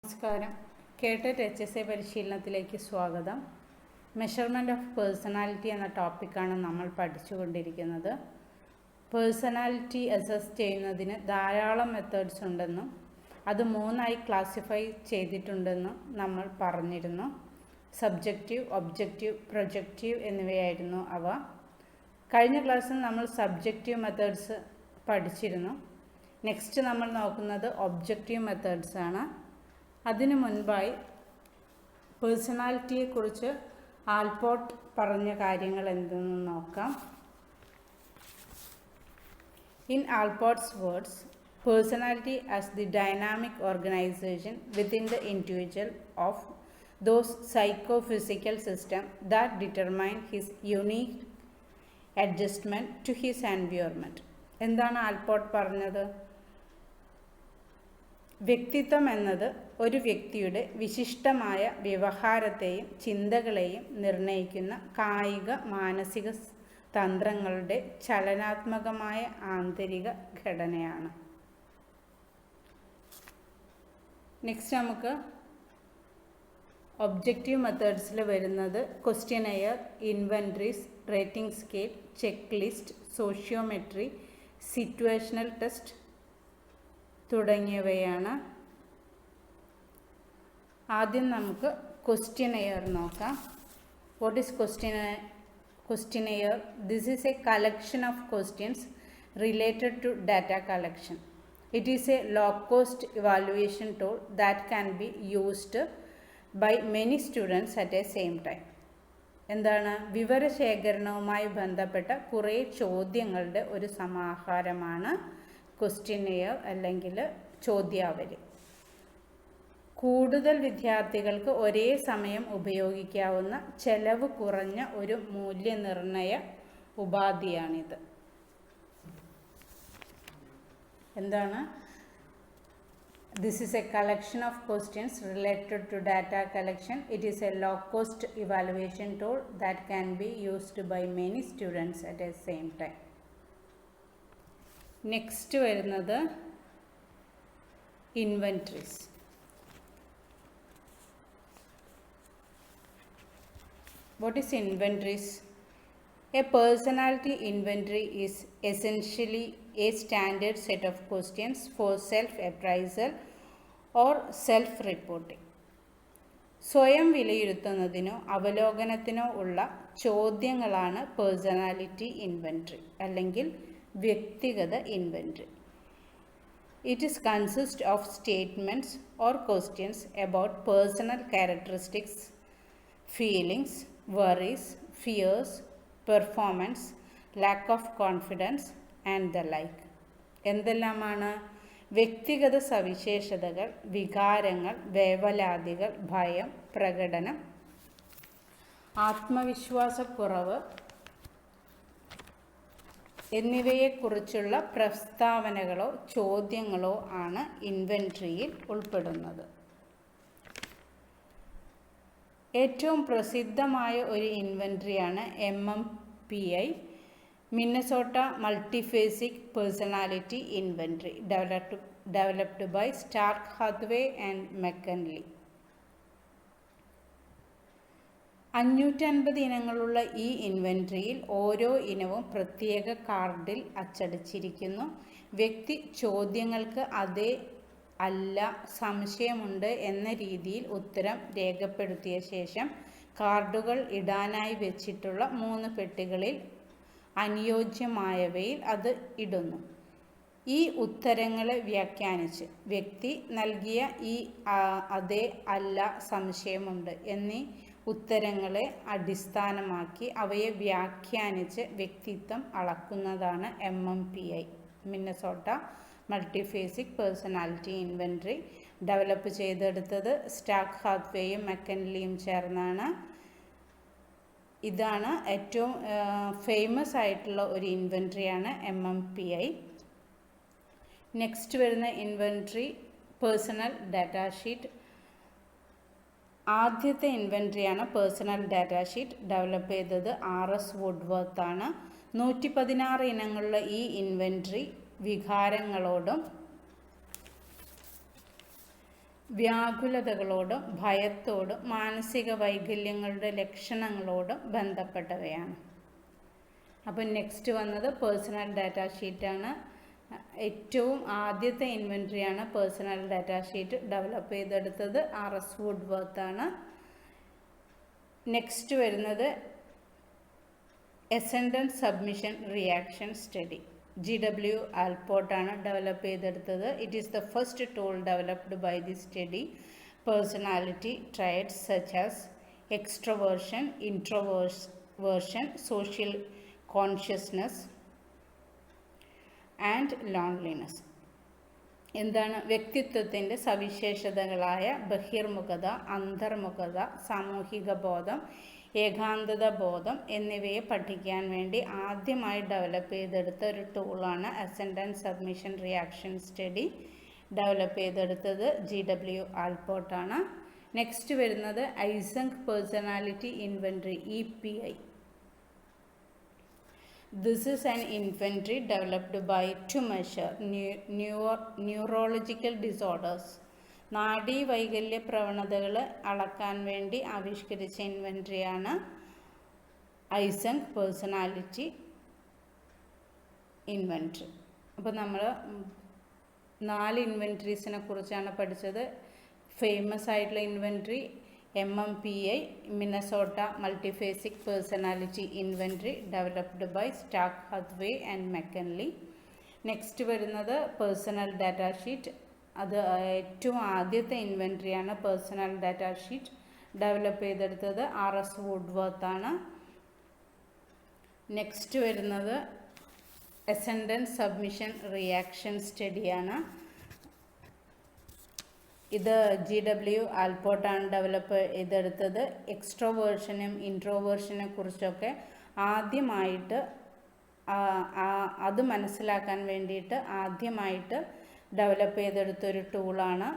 നമസ്കാരം. കേട്ടറ്റ് HSA പരിശീലനത്തിലേക്ക് സ്വാഗതം. Measurement of personality എന്ന ടോപ്പിക്കാണ് നമ്മൾ പഠിച്ചുകൊണ്ടിരിക്കുന്നത്. പേഴ്സണാലിറ്റി അസസ് ചെയ്യുന്നതിന് ധാരാളം മെത്തേഡ്സ് ഉണ്ടെന്നും അത് 3ആയി ക്ലാസിഫൈ ചെയ്തിട്ടുണ്ടെന്നും നമ്മൾ പറഞ്ഞിരുന്നു. സബ്ജക്റ്റീവ്, ഒബ്ജക്റ്റീവ്, പ്രൊജക്റ്റീവ് എന്നിവയായിരുന്നു അവ. കഴിഞ്ഞ ക്ലാസ്സിൽ നമ്മൾ സബ്ജക്റ്റീവ് മെത്തേഡ്സ് പഠിച്ചിരുന്നു. നെക്സ്റ്റ് നമ്മൾ നോക്കുന്നത് ഒബ്ജക്റ്റീവ് മെത്തേഡ്സ് ആണ്. അതിനു മുൻപായി പേഴ്സണാലിറ്റിയെക്കുറിച്ച് ആൽപോർട്ട് പറഞ്ഞ കാര്യങ്ങൾ എന്തെന്ന് നോക്കാം. In Alport's words, personality as the dynamic organization within the individual of those psychophysical systems that determine his unique adjustment to his environment. എന്താണ് ആൽപോർട്ട് പറഞ്ഞത്? വ്യക്തിത്വം എന്നത് ഒരു വ്യക്തിയുടെ വിശിഷ്ടമായ വ്യവഹാരത്തെയും ചിന്തകളെയും നിർണ്ണയിക്കുന്ന കായിക മാനസിക തന്ത്രങ്ങളുടെ ചലനാത്മകമായ ആന്തരിക ഘടനയാണ്. നെക്സ്റ്റ് നമുക്ക് ഒബ്ജക്റ്റീവ് മെത്തേഡ്സിൽ വരുന്നത് questionnaire, inventories, rating scale, check list, sociometry, situational test തുടങ്ങിയവയാണ്. ആദ്യം നമുക്ക് ക്വസ്റ്റ്യനെയർ നോക്കാം. What is questionnaire? This is a collection of questions related to data collection. It is a low-cost evaluation tool that can be used by many students at the same time. എന്താണ്? വിവരശേഖരണവുമായി ബന്ധപ്പെട്ട കുറേ ചോദ്യങ്ങളുടെ ഒരു സമാഹാരമാണ് questionnaire അല്ലെങ്കിൽ ചോദ്യാവലി. കൂടുതൽ വിദ്യാർത്ഥികൾക്ക് ഒരേ സമയം ഉപയോഗിക്കാവുന്ന ചെലവ് കുറഞ്ഞ ഒരു മൂല്യനിർണ്ണയ ഉപാധിയാണിത്. എന്താണ്? This is a collection of questions related to data collection. It is a low-cost evaluation tool that can be used by many students at the same time. Next വരുന്നത് inventories. What is inventories? A personality inventory is essentially a standard set of questions for self-appraisal or self-reporting. സ്വയം വിലയിരുത്തുന്നതിനോ അവലോകനത്തിനോ ഉള്ള ചോദ്യങ്ങളാണ് personality inventory അല്ലെങ്കിൽ വ്യക്തിഗത inventory. It is consist of statements or questions about personal characteristics, feelings, worries, fears, performance, lack of confidence and the like. എന്തെല്ലാമാണ്? വ്യക്തിഗത സവിശേഷതകൾ, വികാരങ്ങൾ, വേവലാതികൾ, ഭയം, പ്രകടനം, ആത്മവിശ്വാസക്കുറവ് എന്നിവയെക്കുറിച്ചുള്ള പ്രസ്താവനകളോ ചോദ്യങ്ങളോ ആണ് ഇൻവെൻട്രിയിൽ ഉൾപ്പെടുന്നത്. ഏറ്റവും പ്രസിദ്ധമായ ഒരു ഇൻവെൻട്രിയാണ് MMPI, Minnesota multiphasic personality inventory, developed by Starke Hathaway and McKinley. 550 ഇനങ്ങളുള്ള ഈ ഇൻവെൻട്രിയിൽ ഓരോ ഇനവും പ്രത്യേക കാർഡിൽ അച്ചടിച്ചിരിക്കുന്നു. വ്യക്തി ചോദ്യങ്ങൾക്ക് അതെ, അല്ല, സംശയമുണ്ട് എന്ന രീതിയിൽ ഉത്തരം രേഖപ്പെടുത്തിയ ശേഷം കാർഡുകൾ ഇടാനായി വെച്ചിട്ടുള്ള 3 പെട്ടികളിൽ അനുയോജ്യമായവയിൽ അത് ഇടുന്നു. ഈ ഉത്തരങ്ങളെ വ്യാഖ്യാനിച്ച് വ്യക്തി നൽകിയ ഈ അതെ, അല്ല, സംശയമുണ്ട് എന്നീ ഉത്തരങ്ങളെ അടിസ്ഥാനമാക്കി അവയെ വ്യാഖ്യാനിച്ച് വ്യക്തിത്വം അളക്കുന്നതാണ് MMPI, Minnesota multiphasic personality inventory. Develop ചെയ്തെടുത്തത് സ്റ്റാർക്ക് ഹാത്വേയും മെക്കൻലിയും ചേർന്നാണ്. ഇതാണ് ഏറ്റവും ഫേമസ് ആയിട്ടുള്ള ഒരു ഇൻവെൻട്രിയാണ് MMPI. നെക്സ്റ്റ് വരുന്ന ഇൻവെൻട്രി പേഴ്സണൽ ഡാറ്റാ ഷീറ്റ്. ആദ്യത്തെ ഇൻവെൻട്രിയാണ് പേഴ്സണൽ ഡാറ്റാ ഷീറ്റ്. ഡെവലപ്പ് ചെയ്തത് RS വുഡ്വർത്ത് ആണ്. 116 ഇനങ്ങളുള്ള ഈ ഇൻവെൻട്രി വികാരങ്ങളോടും വ്യാകുലതകളോടും ഭയത്തോടും മാനസിക വൈകല്യങ്ങളുടെ ലക്ഷണങ്ങളോടും ബന്ധപ്പെട്ടവയാണ്. അപ്പോൾ നെക്സ്റ്റ് വന്നത് പേഴ്സണൽ ഡാറ്റ ഷീറ്റാണ്. ഏറ്റവും ആദ്യത്തെ ഇൻവെൻട്രിയാണ് പേഴ്സണൽ ഡാറ്റ ഷീറ്റ് ഡെവലപ്പ് ചെയ്തെടുത്തത് RS വുഡ്വർത്ത് ആണ്. നെക്സ്റ്റ് വരുന്നത് ascendant submission reaction study. GW Allport ആണ് ഡെവലപ്പ് ചെയ്തെടുത്തത്. It is the first tool developed by the study personality traits such as extroversion, introversion, social consciousness and loneliness. എന്താണ്? വ്യക്തിത്വത്തിൻ്റെ സവിശേഷതകളായ ബഹിർമുഖത, അന്തർമുഖത, സാമൂഹിക ബോധം, ഏകാന്തത ബോധം എന്നിവയെ പഠിക്കാൻ വേണ്ടി ആദ്യമായി ഡെവലപ്പ് ചെയ്തെടുത്ത ഒരു ടൂളാണ് ascendant submission reaction study. Develop ചെയ്തെടുത്തത് GW ആൽപോർട്ട് ആണ്. നെക്സ്റ്റ് വരുന്നത് Eysenck personality inventory EPI. This is an inventory developed by to measure neurological disorders. നാഡീ വൈകല്യ പ്രവണതകൾ അളക്കാൻ വേണ്ടി ആവിഷ്കരിച്ച ഇൻവെൻട്രിയാണ് ഐസങ്ക് പേഴ്സണാലിറ്റി ഇൻവെൻട്രി. അപ്പോൾ നമ്മൾ 4 ഇൻവെൻട്രീസിനെ കുറിച്ചാണ് പഠിച്ചത്. ഫേമസ് ആയിട്ടുള്ള inventory MMPI, Minnesota multiphasic personality inventory developed by Starke, Hathaway and McKinley. Next വരുന്നത് പേഴ്സണൽ ഡാറ്റ ഷീറ്റ്. അത് ഏറ്റവും ആദ്യത്തെ ഇൻവെൻട്രിയാണ് പേഴ്സണൽ ഡാറ്റ ഷീറ്റ്. ഡെവലപ്പ് ചെയ്തെടുത്തത് RS വുഡ്വർത്ത് ആണ്. നെക്സ്റ്റ് വരുന്നത് അസെൻഡൻറ്റ് സബ്മിഷൻ റിയാക്ഷൻ സ്റ്റഡിയാണ്. ഇത് GW ആൽപോർട്ടാണ് ഡെവലപ്പ് ചെയ്തെടുത്തത്. എക്സ്ട്രോവേർഷനും ഇൻട്രോവേർഷനെ കുറിച്ചൊക്കെ ആദ്യമായിട്ട് അത് മനസ്സിലാക്കാൻ വേണ്ടിയിട്ട് ആദ്യമായിട്ട് ഡെവലപ്പ് ചെയ്തെടുത്തൊരു ടൂളാണ്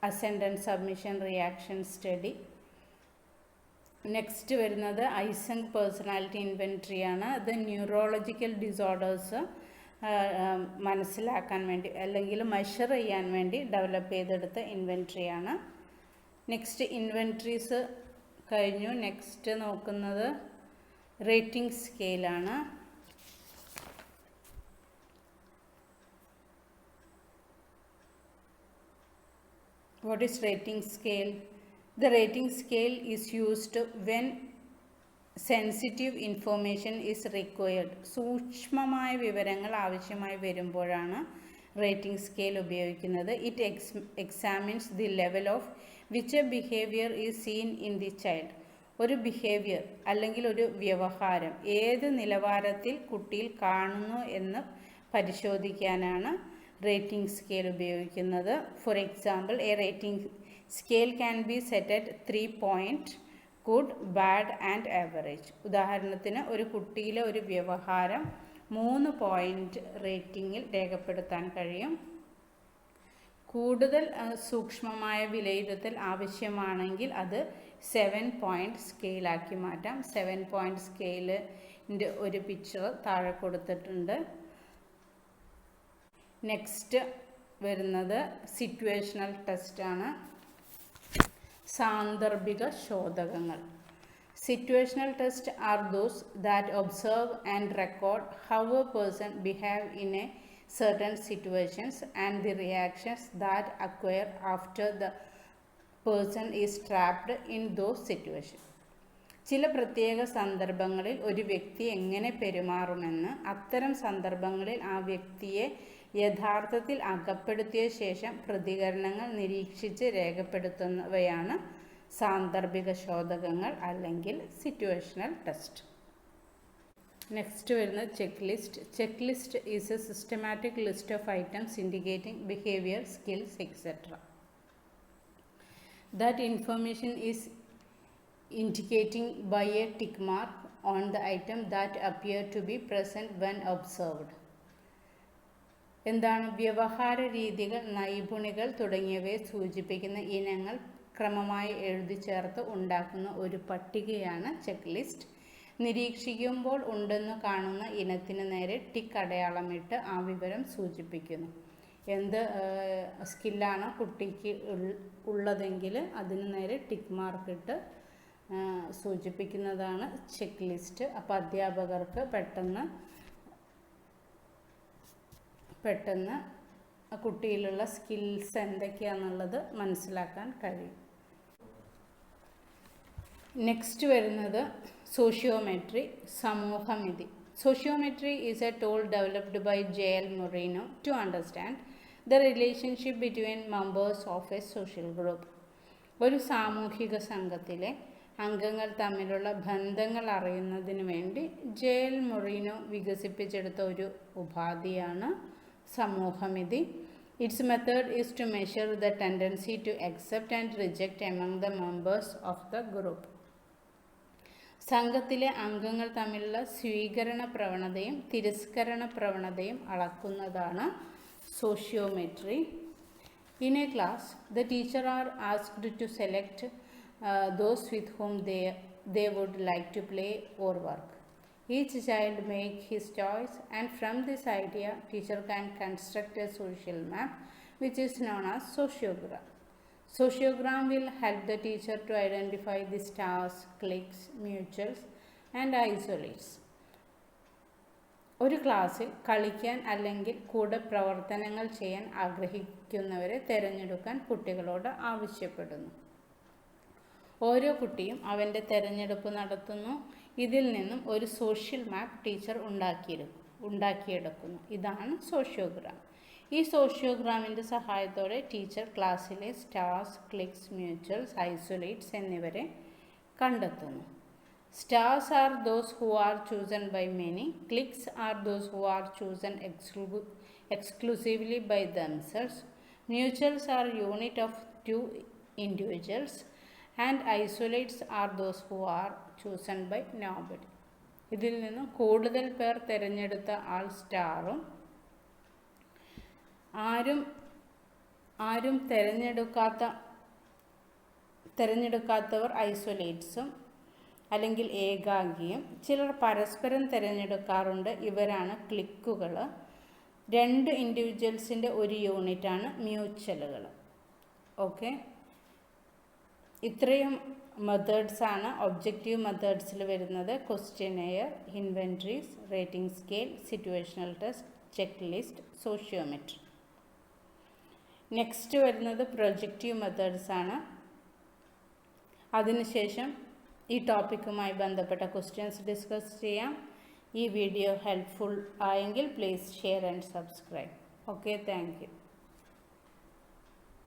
ascendant submission reaction study. Next വരുന്നത് ഐസങ്ക് പേഴ്സണാലിറ്റി ഇൻവെൻട്രിയാണ്. ഇത് ന്യൂറോളജിക്കൽ ഡിസോർഡേഴ്സ് മനസ്സിലാക്കാൻ വേണ്ടി അല്ലെങ്കിൽ മെഷർ ചെയ്യാൻ വേണ്ടി ഡെവലപ്പ് ചെയ്തെടുത്ത ഇൻവെൻട്രിയാണ്. നെക്സ്റ്റ് ഇൻവെൻട്രീസ് കഴിഞ്ഞു. നെക്സ്റ്റ് നോക്കുന്നത് rating സ്കെയിലാണ്. What is rating scale? The rating scale is used when sensitive information is required. സൂക്ഷ്മമായ വിവരങ്ങൾ ആവശ്യമായി വരുമ്പോഴാണ് റേറ്റിംഗ് സ്കെയിൽ ഉപയോഗിക്കുന്നത്. It examines the level of which A behaviour is seen in the child. ഒരു behaviour അല്ലെങ്കിൽ ഒരു വ്യവഹാരം ഏത് നിലവാരത്തിൽ കുട്ടിയിൽ കാണുന്നു എന്ന് പരിശോധിക്കാനാണ് റേറ്റിംഗ് സ്കെയിൽ ഉപയോഗിക്കുന്നത്. For example, A rating scale can be set at 3 points, good, bad and average. ഉദാഹരണത്തിന് ഒരു കുട്ടിയിലെ ഒരു വ്യവഹാരം 3 പോയിൻ്റ് റേറ്റിംഗിൽ രേഖപ്പെടുത്താൻ കഴിയും. കൂടുതൽ സൂക്ഷ്മമായ വിലയിരുത്തൽ ആവശ്യമാണെങ്കിൽ അത് 7 point സ്കെയിലാക്കി മാറ്റാം. 7 point സ്കെയിലിൻ്റെ ഒരു പിക്ചർ താഴെ കൊടുത്തിട്ടുണ്ട്. നെക്സ്റ്റ് വരുന്നത് സിറ്റുവേഷണൽ ടെസ്റ്റാണ്. സാന്ദർഭിക ശോധകങ്ങൾ. Situational tests are those that observe and record how a person behaves in a certain situations and the reactions that occur after the person is trapped in those situations. ചില പ്രത്യേക സന്ദർഭങ്ങളിൽ ഒരു വ്യക്തി എങ്ങനെ പെരുമാറുമെന്ന് അത്തരം സന്ദർഭങ്ങളിൽ ആ വ്യക്തിയെ യഥാർത്ഥത്തിൽ അകപ്പെടുത്തിയ ശേഷം പ്രതികരണങ്ങൾ നിരീക്ഷിച്ച് രേഖപ്പെടുത്തുന്നവയാണ് സാന്ദർഭിക ശോധകങ്ങൾ അല്ലെങ്കിൽ സിറ്റുവേഷണൽ ടെസ്റ്റ്. നെക്സ്റ്റ് വരുന്നത് check list. Check list is A systematic list of items indicating behaviour, skills etcetera. That information is indicating by a tick mark on the item that appear to be present when observed. എന്താണ്? വ്യവഹാര രീതികൾ, നൈപുണികൾ തുടങ്ങിയവയെ സൂചിപ്പിക്കുന്ന ഇനങ്ങൾ ക്രമമായി എഴുതി ചേർത്ത് ഉണ്ടാക്കുന്ന ഒരു പട്ടികയാണ് ചെക്ക് ലിസ്റ്റ്. നിരീക്ഷിക്കുമ്പോൾ ഉണ്ടെന്ന് കാണുന്ന ഇനത്തിന് നേരെ ടിക്ക് അടയാളമിട്ട് ആ വിവരം സൂചിപ്പിക്കുന്നു. എന്ത് സ്കില്ലാണ് കുട്ടിക്ക് ഉള്ളതെങ്കിൽ അതിന് നേരെ ടിക്ക് മാർക്ക് ഇട്ട് സൂചിപ്പിക്കുന്നതാണ് ചെക്ക് ലിസ്റ്റ്. അപ്പോൾ അധ്യാപകർക്ക് പെട്ടെന്ന് കുട്ടിയിലുള്ള സ്കിൽസ് എന്തൊക്കെയാണെന്നുള്ളത് മനസ്സിലാക്കാൻ കഴിയും. നെക്സ്റ്റ് വരുന്നത് sociometry, സമൂഹമിതി. Sociometry is a tool developed by J.L. Moreno to understand the relationship between members of a social group. ഒരു സാമൂഹിക സംഘത്തിലെ അംഗങ്ങൾ തമ്മിലുള്ള ബന്ധങ്ങൾ അറിയുന്നതിന് വേണ്ടി ജെ.എൽ. മൊറീനോ വികസിപ്പിച്ചെടുത്ത ഒരു ഉപാധിയാണ് സമൂഹമിതി. It's method is to measure the tendency to accept and reject among the members of the group. സംഘത്തിലെ അംഗങ്ങൾ തമ്മിലുള്ള സ്വീകരണ പ്രവണതയും തിരസ്കരണ പ്രവണതയും അളക്കുന്നതാണ് sociometry. In a class, the teacher are asked to select those with whom they would like to play or work. Each child make his choice, and from this idea, teacher can construct a social map which is known as sociogram. Sociogram will help the teacher to identify the stars, cliques, mutuals and isolates. ഒരു ക്ലാസ്സിൽ കളിക്കാൻ അല്ലെങ്കിൽ കൂടെ പ്രവർത്തനങ്ങൾ ചെയ്യാൻ ആഗ്രഹിക്കുന്നവരെ തിരഞ്ഞെടുക്കാൻ കുട്ടികളോട് ആവശ്യപ്പെടുന്നു. ഓരോ കുട്ടിയും അവൻ്റെ തിരഞ്ഞെടുപ്പ് നടത്തുന്നു. ഇതിൽ നിന്നും ഒരു സോഷ്യൽ മാപ്പ് ടീച്ചർ ഉണ്ടാക്കിയെടുക്കുന്നു. ഇതാണ് സോഷ്യോഗ്രാം. ഈ സോഷ്യോഗ്രാമിൻ്റെ സഹായത്തോടെ ടീച്ചർ ക്ലാസ്സിലെ സ്റ്റാർസ്, ക്ലിക്സ്, മ്യൂച്വൽസ്, ഐസൊലേറ്റ്സ് എന്നിവരെ കണ്ടെത്തുന്നു. Stars are those who are chosen by many. Cliques are those who are chosen exclusively by themselves. Mutuals are unit of two individuals. And isolates are those who are chosen by nobody. ഇതിൽ നിന്നും കൂടുതൽ പേർ തിരഞ്ഞെടുത്ത ആൾ സ്റ്റാറും ആരും തിരഞ്ഞെടുക്കാത്തവർ ഐസൊലേറ്റ്സും അല്ലെങ്കിൽ ഏകാംഗിയും. ചിലർ പരസ്പരം തിരഞ്ഞെടുക്കാറുണ്ട്. ഇവരാണ് ക്ലിക്കുകൾ. 2 ഇൻഡിവിജ്വൽസിൻ്റെ ഒരു യൂണിറ്റാണ് മ്യൂച്വലുകൾ. ഓക്കെ, ഇത്രയും മെത്തേഡ്സാണ് ഒബ്ജക്റ്റീവ് മെത്തേഡ്സിൽ വരുന്നത്. Questionnaire, inventories, rating scale, situational test, check list, sociometry. Next വരുന്നത് പ്രൊജക്റ്റീവ് മെത്തേഡ്സാണ്. അതിനുശേഷം ഈ ടോപ്പിക്കുമായി ബന്ധപ്പെട്ട ക്വസ്റ്റ്യൻസ് ഡിസ്കസ് ചെയ്യാം. ഈ വീഡിയോ ഹെൽപ്ഫുൾ ആയെങ്കിൽ please share and subscribe. Okay, thank you.